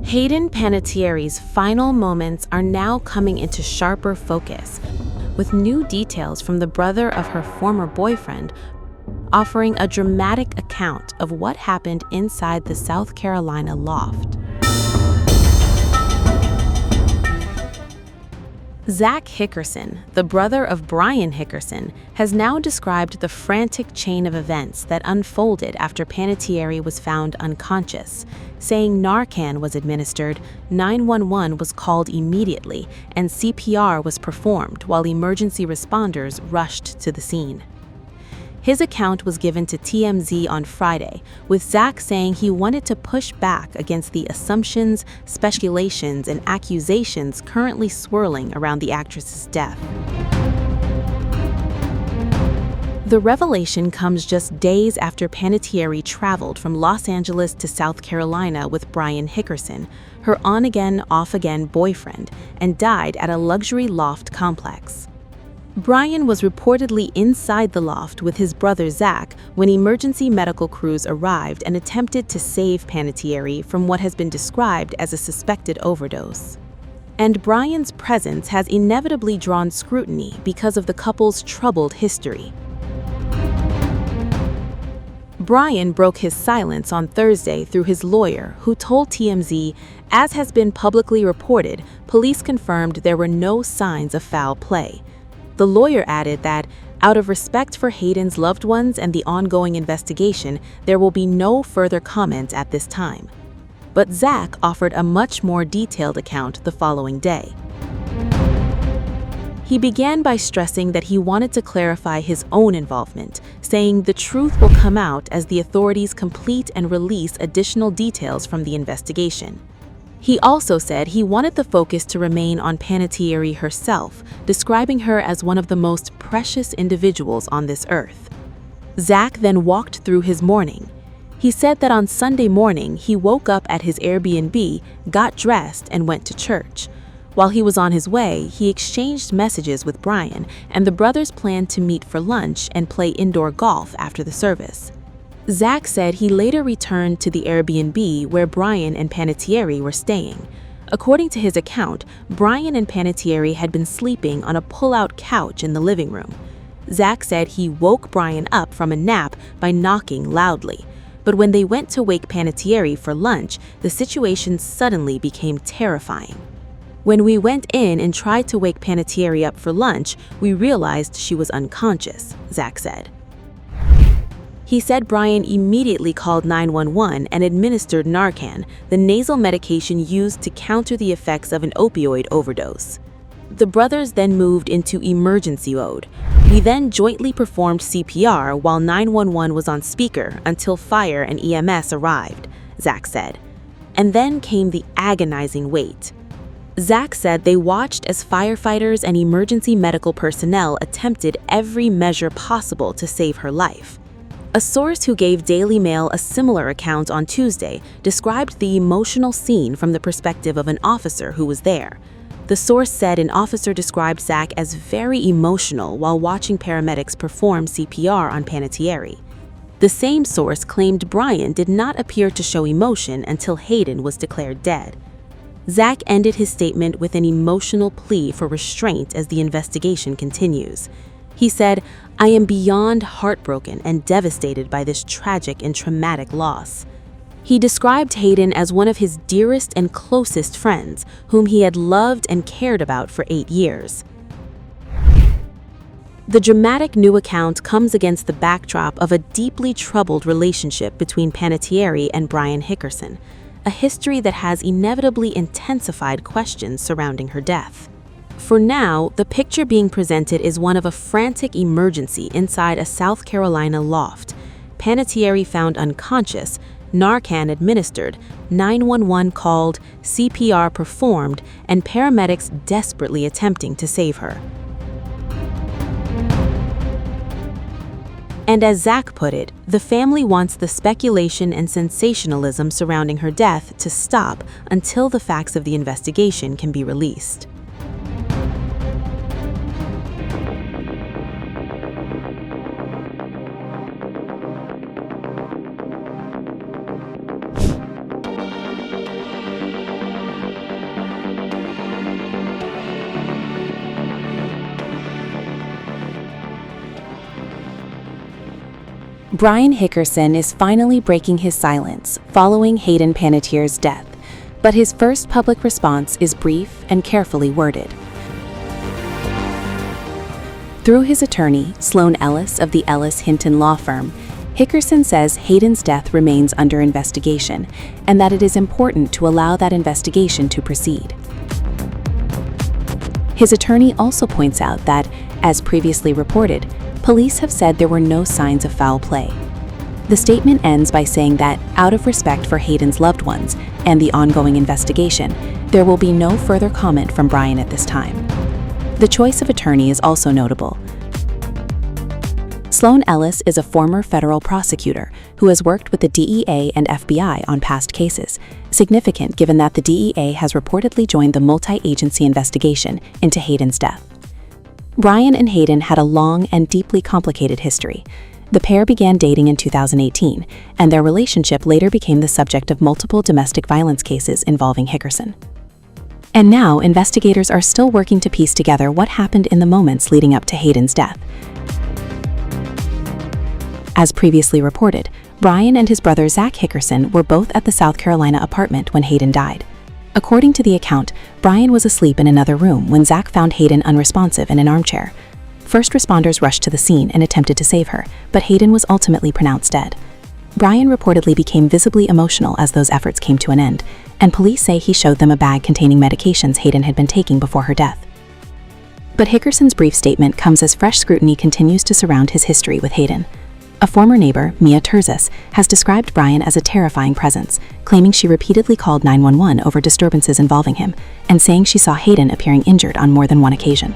Hayden Panettiere's final moments are now coming into sharper focus, with new details from the brother of her former boyfriend offering a dramatic account of what happened inside the South Carolina loft. Zach Hickerson, the brother of Brian Hickerson, has now described the frantic chain of events that unfolded after Panettiere was found unconscious, saying Narcan was administered, 911 was called immediately, and CPR was performed while emergency responders rushed to the scene. His account was given to TMZ on Friday, with Zach saying he wanted to push back against the assumptions, speculations, and accusations currently swirling around the actress's death. The revelation comes just days after Panettiere traveled from Los Angeles to South Carolina with Brian Hickerson, her on-again, off-again boyfriend, and died at a luxury loft complex. Brian was reportedly inside the loft with his brother Zach when emergency medical crews arrived and attempted to save Panettiere from what has been described as a suspected overdose. And Brian's presence has inevitably drawn scrutiny because of the couple's troubled history. Brian broke his silence on Thursday through his lawyer, who told TMZ, as has been publicly reported, police confirmed there were no signs of foul play. The lawyer added that, out of respect for Hayden's loved ones and the ongoing investigation, there will be no further comment at this time. But Zach offered a much more detailed account the following day. He began by stressing that he wanted to clarify his own involvement, saying the truth will come out as the authorities complete and release additional details from the investigation. He also said he wanted the focus to remain on Panettiere herself, describing her as one of the most precious individuals on this earth. Zach then walked through his morning. He said that on Sunday morning he woke up at his Airbnb, got dressed, and went to church. While he was on his way, he exchanged messages with Brian, and the brothers planned to meet for lunch and play indoor golf after the service. Zach said he later returned to the Airbnb where Brian and Panettiere were staying. According to his account, Brian and Panettiere had been sleeping on a pull-out couch in the living room. Zach said he woke Brian up from a nap by knocking loudly. But when they went to wake Panettiere for lunch, the situation suddenly became terrifying. When we went in and tried to wake Panettiere up for lunch, we realized she was unconscious, Zach said. He said Brian immediately called 911 and administered Narcan, the nasal medication used to counter the effects of an opioid overdose. The brothers then moved into emergency mode. We then jointly performed CPR while 911 was on speaker until fire and EMS arrived, Zach said. And then came the agonizing wait. Zach said they watched as firefighters and emergency medical personnel attempted every measure possible to save her life. A source who gave Daily Mail a similar account on Tuesday described the emotional scene from the perspective of an officer who was there. The source said an officer described Zach as very emotional while watching paramedics perform CPR on Panettiere. The same source claimed Brian did not appear to show emotion until Hayden was declared dead. Zach ended his statement with an emotional plea for restraint as the investigation continues. He said, "I am beyond heartbroken and devastated by this tragic and traumatic loss." He described Hayden as one of his dearest and closest friends, whom he had loved and cared about for 8 years. The dramatic new account comes against the backdrop of a deeply troubled relationship between Panettiere and Brian Hickerson, a history that has inevitably intensified questions surrounding her death. For now, the picture being presented is one of a frantic emergency inside a South Carolina loft. Panettiere found unconscious, Narcan administered, 911 called, CPR performed, and paramedics desperately attempting to save her. And as Zach put it, the family wants the speculation and sensationalism surrounding her death to stop until the facts of the investigation can be released. Brian Hickerson is finally breaking his silence following Hayden Panettiere's death, but his first public response is brief and carefully worded. Through his attorney, Sloan Ellis of the Ellis Hinton law firm, Hickerson says Hayden's death remains under investigation and that it is important to allow that investigation to proceed. His attorney also points out that, as previously reported, police have said there were no signs of foul play. The statement ends by saying that, out of respect for Hayden's loved ones and the ongoing investigation, there will be no further comment from Brian at this time. The choice of attorney is also notable. Sloan Ellis is a former federal prosecutor who has worked with the DEA and FBI on past cases, significant given that the DEA has reportedly joined the multi-agency investigation into Hayden's death. Brian and Hayden had a long and deeply complicated history. The pair began dating in 2018, and their relationship later became the subject of multiple domestic violence cases involving Hickerson. And now, investigators are still working to piece together what happened in the moments leading up to Hayden's death. As previously reported, Brian and his brother Zach Hickerson were both at the South Carolina apartment when Hayden died. According to the account, Brian was asleep in another room when Zach found Hayden unresponsive in an armchair. First responders rushed to the scene and attempted to save her, but Hayden was ultimately pronounced dead. Brian reportedly became visibly emotional as those efforts came to an end, and police say he showed them a bag containing medications Hayden had been taking before her death. But Hickerson's brief statement comes as fresh scrutiny continues to surround his history with Hayden. A former neighbor, Mia Terzis, has described Brian as a terrifying presence, claiming she repeatedly called 911 over disturbances involving him, and saying she saw Hayden appearing injured on more than one occasion.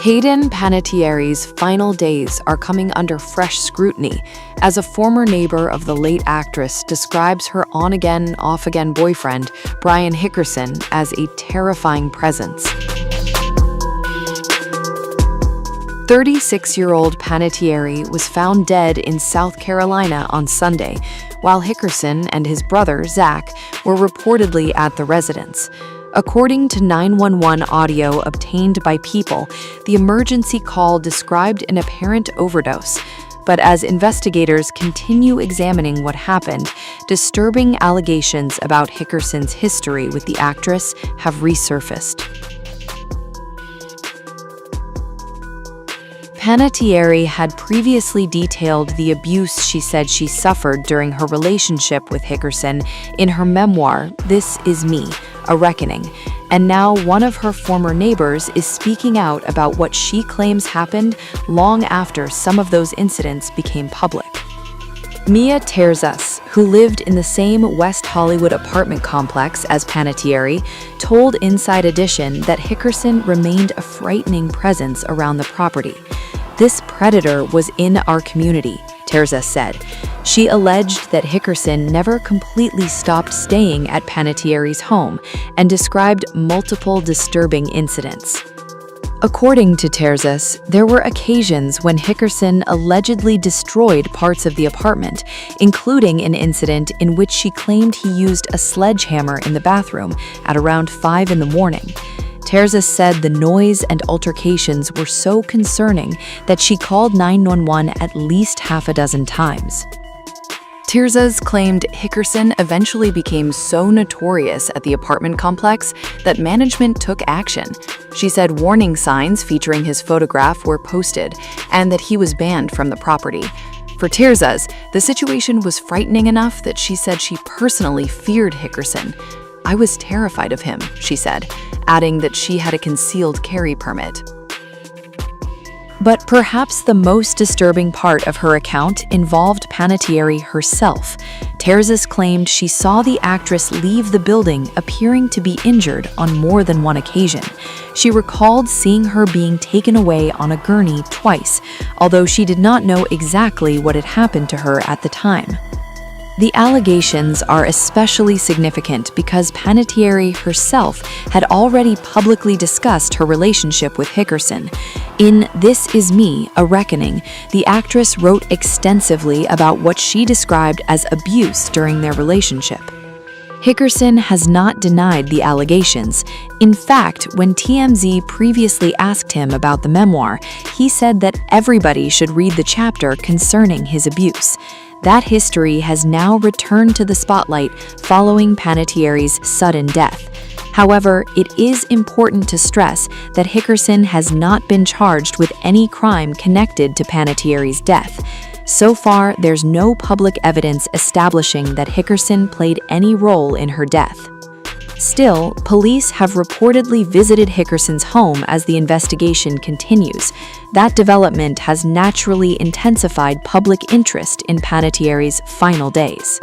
Hayden Panettiere's final days are coming under fresh scrutiny as a former neighbor of the late actress describes her on-again, off-again boyfriend, Brian Hickerson, as a terrifying presence. 36-year-old Panettiere was found dead in South Carolina on Sunday, while Hickerson and his brother, Zach, were reportedly at the residence. According to 911 audio obtained by People, the emergency call described an apparent overdose. But as investigators continue examining what happened, disturbing allegations about Hickerson's history with the actress have resurfaced. Panettiere had previously detailed the abuse she said she suffered during her relationship with Hickerson in her memoir, This Is Me, A Reckoning, and now one of her former neighbors is speaking out about what she claims happened long after some of those incidents became public. Mia Terzis, who lived in the same West Hollywood apartment complex as Panettiere, told Inside Edition that Hickerson remained a frightening presence around the property. This predator was in our community, Terzis said. She alleged that Hickerson never completely stopped staying at Panettiere's home and described multiple disturbing incidents. According to Terzis, there were occasions when Hickerson allegedly destroyed parts of the apartment, including an incident in which she claimed he used a sledgehammer in the bathroom at around 5 in the morning. Terzis said the noise and altercations were so concerning that she called 911 at least half a dozen times. Terzis claimed Hickerson eventually became so notorious at the apartment complex that management took action. She said warning signs featuring his photograph were posted and that he was banned from the property. For Terzis, the situation was frightening enough that she said she personally feared Hickerson. "I was terrified of him," she said, adding that she had a concealed carry permit. But perhaps the most disturbing part of her account involved Panettiere herself. Terzis claimed she saw the actress leave the building appearing to be injured on more than one occasion. She recalled seeing her being taken away on a gurney twice, although she did not know exactly what had happened to her at the time. The allegations are especially significant because Panettiere herself had already publicly discussed her relationship with Hickerson. In This Is Me, A Reckoning, the actress wrote extensively about what she described as abuse during their relationship. Hickerson has not denied the allegations. In fact, when TMZ previously asked him about the memoir, he said that everybody should read the chapter concerning his abuse. That history has now returned to the spotlight following Panettiere's sudden death. However, it is important to stress that Hickerson has not been charged with any crime connected to Panettiere's death. So far, there's no public evidence establishing that Hickerson played any role in her death. Still, police have reportedly visited Hickerson's home as the investigation continues. That development has naturally intensified public interest in Panettiere's final days.